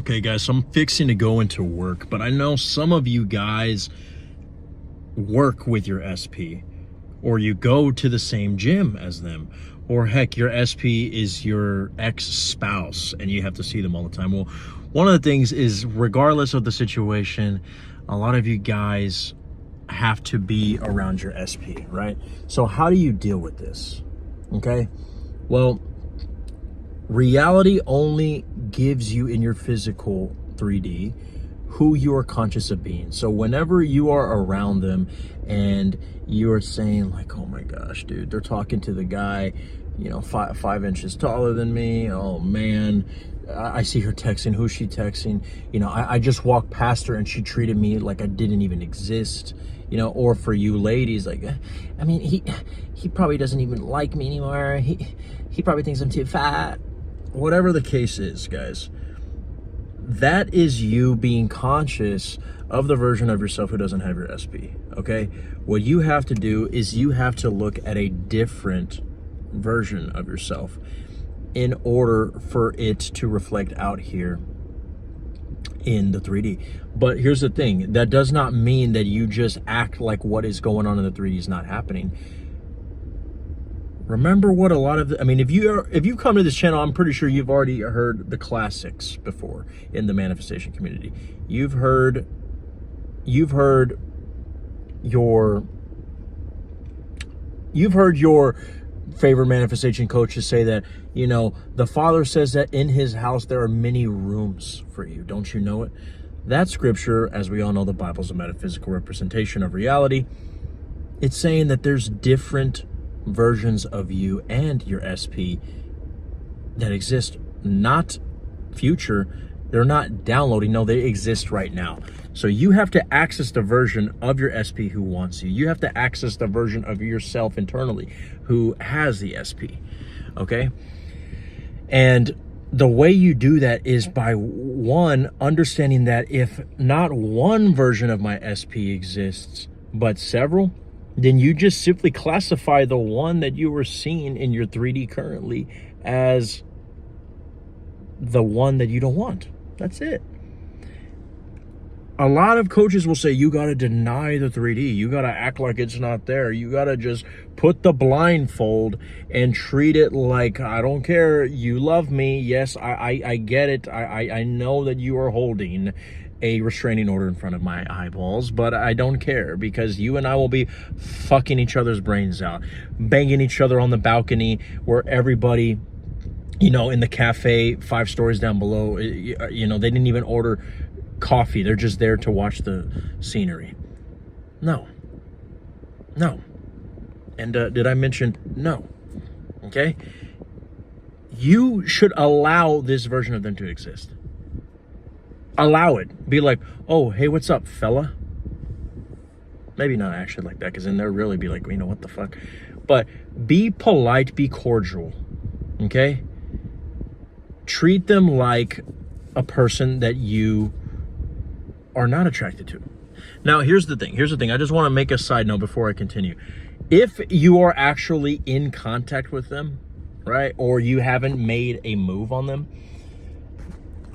Okay, guys, so I'm fixing to go into work, but I know some of you guys work with your SP, or you go to the same gym as them, or heck, your SP is your ex-spouse and you have to see them all the time. Well, one of the things is, regardless of the situation, a lot of you guys have to be around your SP, right? So how do you deal with this? Okay, well, reality only gives you in your physical 3D who you are conscious of being. So whenever you are around them and you are saying like, oh my gosh, dude, they're talking to the guy, you know, five inches taller than me. Oh man, I see her texting. Who's she texting? You know, I just walked past her and she treated me like I didn't even exist. You know, or for you ladies, like, I mean, he probably doesn't even like me anymore. He probably thinks I'm too fat. Whatever the case is, guys, that is you being conscious of the version of yourself who doesn't have your SP, okay? What you have to do is you have to look at a different version of yourself in order for it to reflect out here in the 3D. But here's the thing, that does not mean that you just act like what is going on in the 3D is not happening. Remember what a lot of I mean, if you come to this channel, I'm pretty sure you've already heard the classics before in the manifestation community. You've heard your favorite manifestation coaches say that, you know, the Father says that in his house there are many rooms for you. Don't you know it? That scripture, as we all know, the Bible's a metaphysical representation of reality. It's saying that there's different versions of you and your SP that exist, not future. They're not downloading. No, they exist right now. So you have to access the version of your SP who wants you. You have to access the version of yourself internally who has the SP, okay? And the way you do that is by, one, understanding that if not one version of my SP exists, but several, then you just simply classify the one that you were seeing in your 3D currently as the one that you don't want. That's it. A lot of coaches will say, you got to deny the 3D. You got to act like it's not there. You got to just put the blindfold and treat it like, I don't care. You love me. Yes, I get it. I know that you are holding a restraining order in front of my eyeballs, but I don't care, because you and I will be fucking each other's brains out, banging each other on the balcony where everybody, you know, in the cafe 5 stories down below, you know, they didn't even order coffee. They're just there to watch the scenery. No. And did I mention no? Okay. You should allow this version of them to exist. Allow it. Be like, oh, hey, what's up, fella? Maybe not actually like that, because then they'll really be like, you know, what the fuck? But be polite, be cordial, okay? Treat them like a person that you are not attracted to. Now, here's the thing. I just want to make a side note before I continue. If you are actually in contact with them, right, or you haven't made a move on them,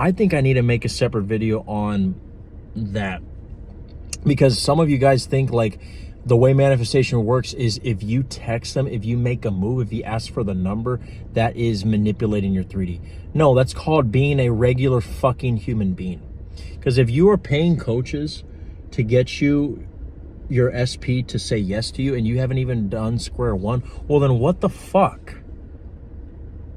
I think I need to make a separate video on that, because some of you guys think like the way manifestation works is if you text them, if you make a move, if you ask for the number, that is manipulating your 3D. No, that's called being a regular fucking human being. Because if you are paying coaches to get you your SP to say yes to you and you haven't even done square one, well then what the fuck?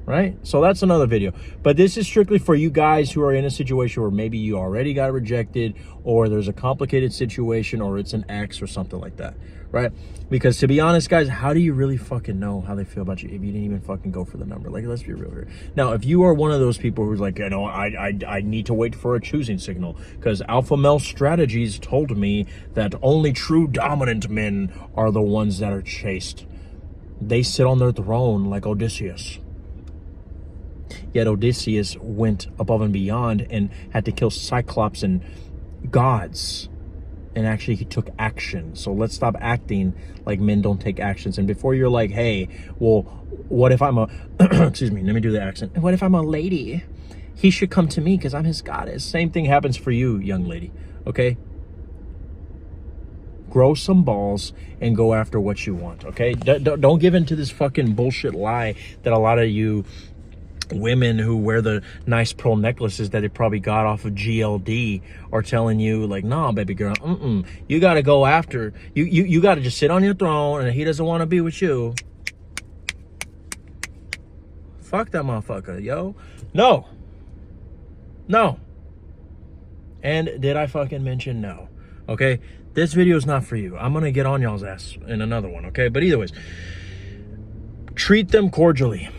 Right? So that's another video. But this is strictly for you guys who are in a situation where maybe you already got rejected, or there's a complicated situation, or it's an ex or something like that, right? Because to be honest, guys, how do you really fucking know how they feel about you if you didn't even fucking go for the number? Like, let's be real here. Now, if you are one of those people who's like, you know, I need to wait for a choosing signal because alpha male strategies told me that only true dominant men are the ones that are chased. They sit on their throne like Odysseus. Yet Odysseus went above and beyond and had to kill Cyclops and gods. And actually he took action. So let's stop acting like men don't take actions. And before you're like, hey, well, what if I'm a, excuse me, let me do the accent. What if I'm a lady he should come to me because I'm his goddess. Same thing happens for you, young lady, okay? Grow some balls and go after what you want, okay? Don't give into this fucking bullshit lie that a lot of you women who wear the nice pearl necklaces that they probably got off of GLD are telling you, like, nah, baby girl, you got to go after, you got to just sit on your throne, and if he doesn't want to be with you, fuck that motherfucker, yo. No. And did I fucking mention no? Okay, this video is not for you. I'm gonna get on y'all's ass in another one, okay? But either ways, treat them cordially.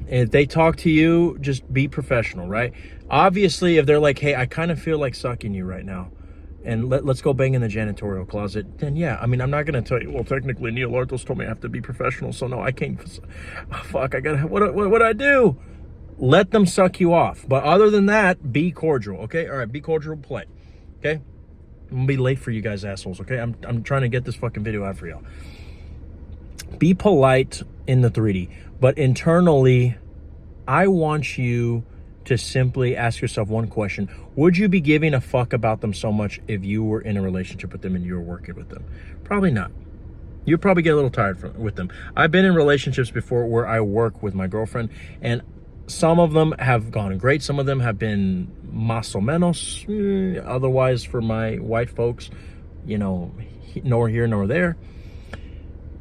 If they talk to you, just be professional, right? Obviously, if they're like, hey, I kind of feel like sucking you right now, and let's go bang in the janitorial closet, then yeah, I mean, I'm not gonna tell you, well, technically Neil Arthos told me I have to be professional, so no, I can't. Oh, fuck, I gotta, what I do? Let them suck you off. But other than that, be cordial, okay? All right, be cordial, play, okay? I'm gonna be late for you guys, assholes, okay? I'm trying to get this fucking video out for y'all. Be polite in the 3D, but internally, I want you to simply ask yourself one question. Would you be giving a fuck about them so much if you were in a relationship with them and you were working with them? Probably not. You'd probably get a little tired with them. I've been in relationships before where I work with my girlfriend, and some of them have gone great. Some of them have been más o menos. Otherwise, for my white folks, you know, nor here nor there.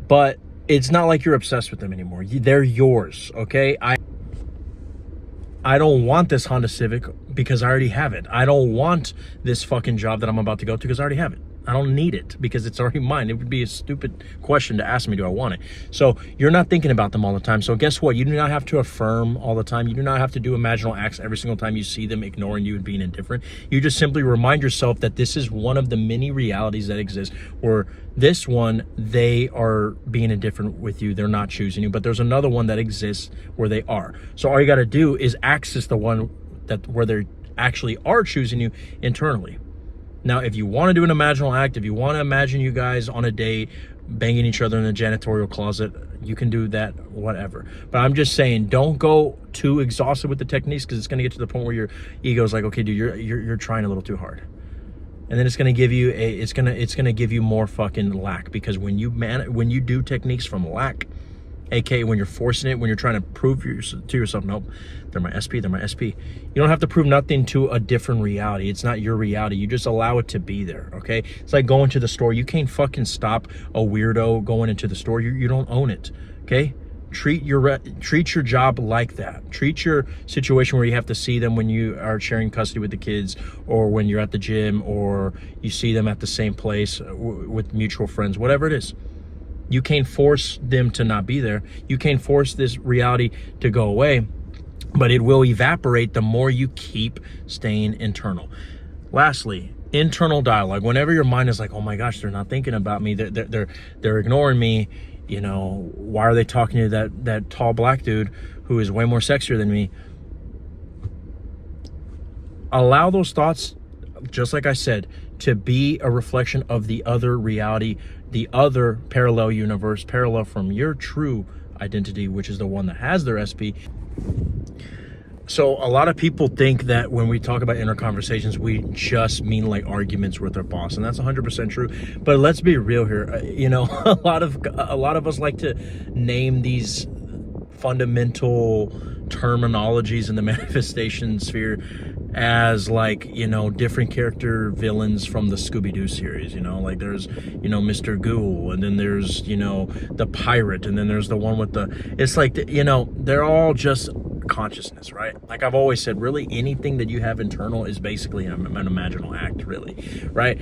But it's not like you're obsessed with them anymore. They're yours, okay? I don't want this Honda Civic because I already have it. I don't want this fucking job that I'm about to go to because I already have it. I don't need it because it's already mine. It would be a stupid question to ask me, do I want it? So you're not thinking about them all the time. So guess what? You do not have to affirm all the time. You do not have to do imaginal acts every single time you see them ignoring you and being indifferent. You just simply remind yourself that this is one of the many realities that exist, where this one, they are being indifferent with you. They're not choosing you. But there's another one that exists where they are. So all you got to do is access the one where they actually are choosing you internally. Now, if you want to do an imaginal act, if you want to imagine you guys on a date banging each other in the janitorial closet, you can do that, whatever. But I'm just saying, don't go too exhausted with the techniques, because it's going to get to the point where your ego is like, okay, dude, you're trying a little too hard. And then it's going to give you it's going to give you more fucking lack, because when you do techniques from lack, aka when you're forcing it, when you're trying to prove to yourself, nope, they're my SP, they're my SP. You don't have to prove nothing to a different reality. It's not your reality. You just allow it to be there, okay? It's like going to the store. You can't fucking stop a weirdo going into the store. You don't own it, okay? Treat your job like that. Treat your situation where you have to see them when you are sharing custody with the kids, or when you're at the gym, or you see them at the same place with mutual friends, whatever it is. You can't force them to not be there. You can't force this reality to go away, but it will evaporate the more you keep staying internal. Lastly, internal dialogue. Whenever your mind is like, oh my gosh, they're not thinking about me. They're ignoring me. You know, why are they talking to that tall black dude who is way more sexier than me? Allow those thoughts, just like I said, to be a reflection of the other reality, the other parallel universe, parallel from your true identity, which is the one that has their SP. So a lot of people think that when we talk about inner conversations, we just mean like arguments with our boss, and that's 100% true. But let's be real here. You know, a lot of us like to name these fundamental terminologies in the manifestation sphere as, like, you know, different character villains from the Scooby-Doo series. You know, like there's, you know, Mr. Ghoul, and then there's, you know, the pirate, and then there's the one with the, it's like, you know, they're all just consciousness, right? Like I've always said, really anything that you have internal is basically an imaginal act, really, right?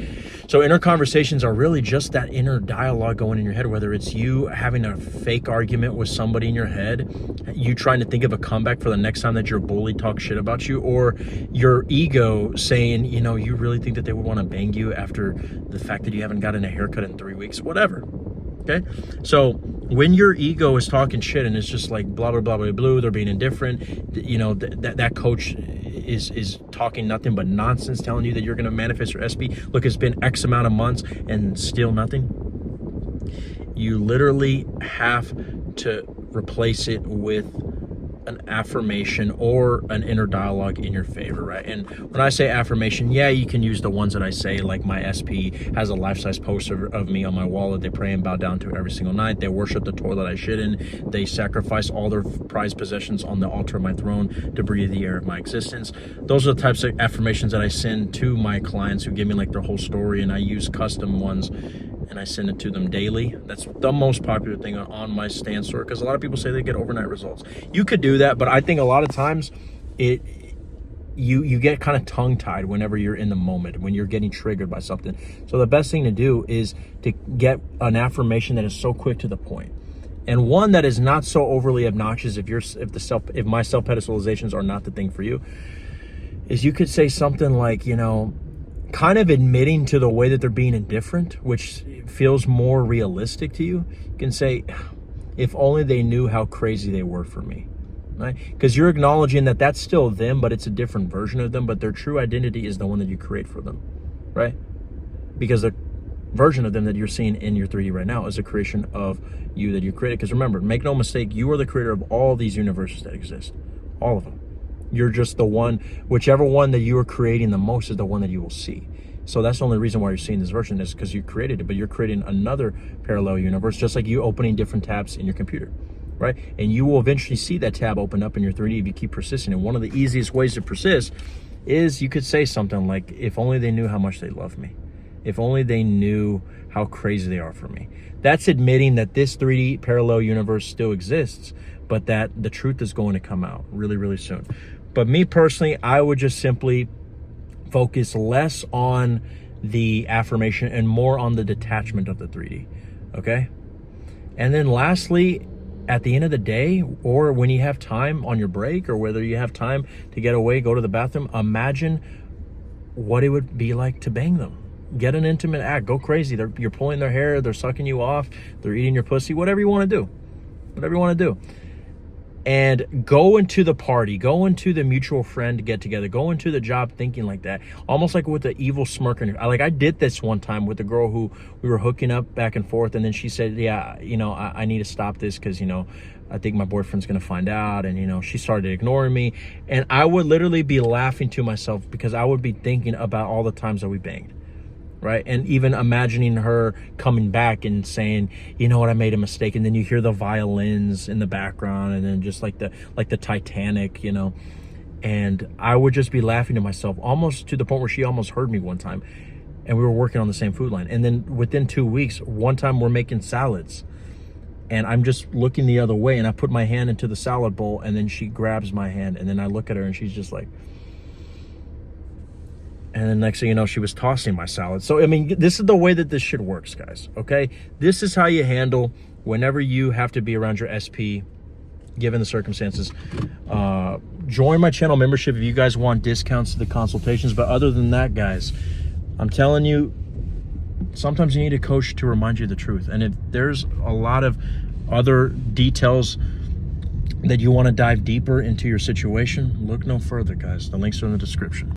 So inner conversations are really just that inner dialogue going in your head, whether it's you having a fake argument with somebody in your head, you trying to think of a comeback for the next time that your bully talks shit about you, or your ego saying, you know, you really think that they would want to bang you after the fact that you haven't gotten a haircut in 3 weeks, whatever. Okay, so when your ego is talking shit and it's just like blah blah blah blah blah, they're being indifferent, you know, that coach is talking nothing but nonsense, telling you that you're going to manifest your SP. Look, it's been X amount of months and still nothing. You literally have to replace it with an affirmation or an inner dialogue in your favor, right? And when I say affirmation, yeah, you can use the ones that I say, like my SP has a life-size poster of me on my wall that they pray and bow down to every single night. They worship the toilet I shit in. They sacrifice all their prized possessions on the altar of my throne to breathe the air of my existence. Those are the types of affirmations that I send to my clients who give me like their whole story, and I use custom ones and I send it to them daily. That's the most popular thing on my stand store, because a lot of people say they get overnight results. You could do that, but I think a lot of times you get kind of tongue-tied whenever you're in the moment, when you're getting triggered by something. So the best thing to do is to get an affirmation that is so quick to the point, and one that is not so overly obnoxious. If my self-pedestalizations are not the thing for you, is you could say something like, kind of admitting to the way that they're being indifferent, which feels more realistic to you. You can say, if only they knew how crazy they were for me, right? Because you're acknowledging that that's still them, but it's a different version of them, but their true identity is the one that you create for them, right? Because the version of them that you're seeing in your 3D right now is a creation of you that you created. Because remember, make no mistake, you are the creator of all these universes that exist, all of them. You're just the one, whichever one that you are creating the most is the one that you will see. So that's the only reason why you're seeing this version, is because you created it, but you're creating another parallel universe, just like you opening different tabs in your computer, right? And you will eventually see that tab open up in your 3D if you keep persisting. And one of the easiest ways to persist is you could say something like, if only they knew how much they love me. If only they knew how crazy they are for me. That's admitting that this 3D parallel universe still exists, but that the truth is going to come out really, really soon. But me personally, I would just simply focus less on the affirmation and more on the detachment of the 3D, okay? And then lastly, at the end of the day, or when you have time on your break, or whether you have time to get away, go to the bathroom, imagine what it would be like to bang them. Get an intimate act, go crazy. You're pulling their hair, they're sucking you off, they're eating your pussy, whatever you want to do. Whatever you want to do. And go into the party, go into the mutual friend get together, go into the job thinking like that, almost like with the evil smirk on your, like I did this one time with a girl who we were hooking up back and forth, and then she said, yeah, I need to stop this because, I think my boyfriend's gonna find out, and she started ignoring me, and I would literally be laughing to myself because I would be thinking about all the times that we banged. Right? And even imagining her coming back and saying, you know what, I made a mistake. And then you hear the violins in the background, and then just like the Titanic, and I would just be laughing to myself, almost to the point where she almost heard me one time, and we were working on the same food line. And then within 2 weeks, one time we're making salads, and I'm just looking the other way, and I put my hand into the salad bowl, and then she grabs my hand, and then I look at her, and she's just like, and then next thing you know, she was tossing my salad. So, this is the way that this shit works, guys, okay? This is how you handle whenever you have to be around your SP, given the circumstances. Join my channel membership if you guys want discounts to the consultations. But other than that, guys, I'm telling you, sometimes you need a coach to remind you the truth. And if there's a lot of other details that you want to dive deeper into your situation, look no further, guys. The links are in the description.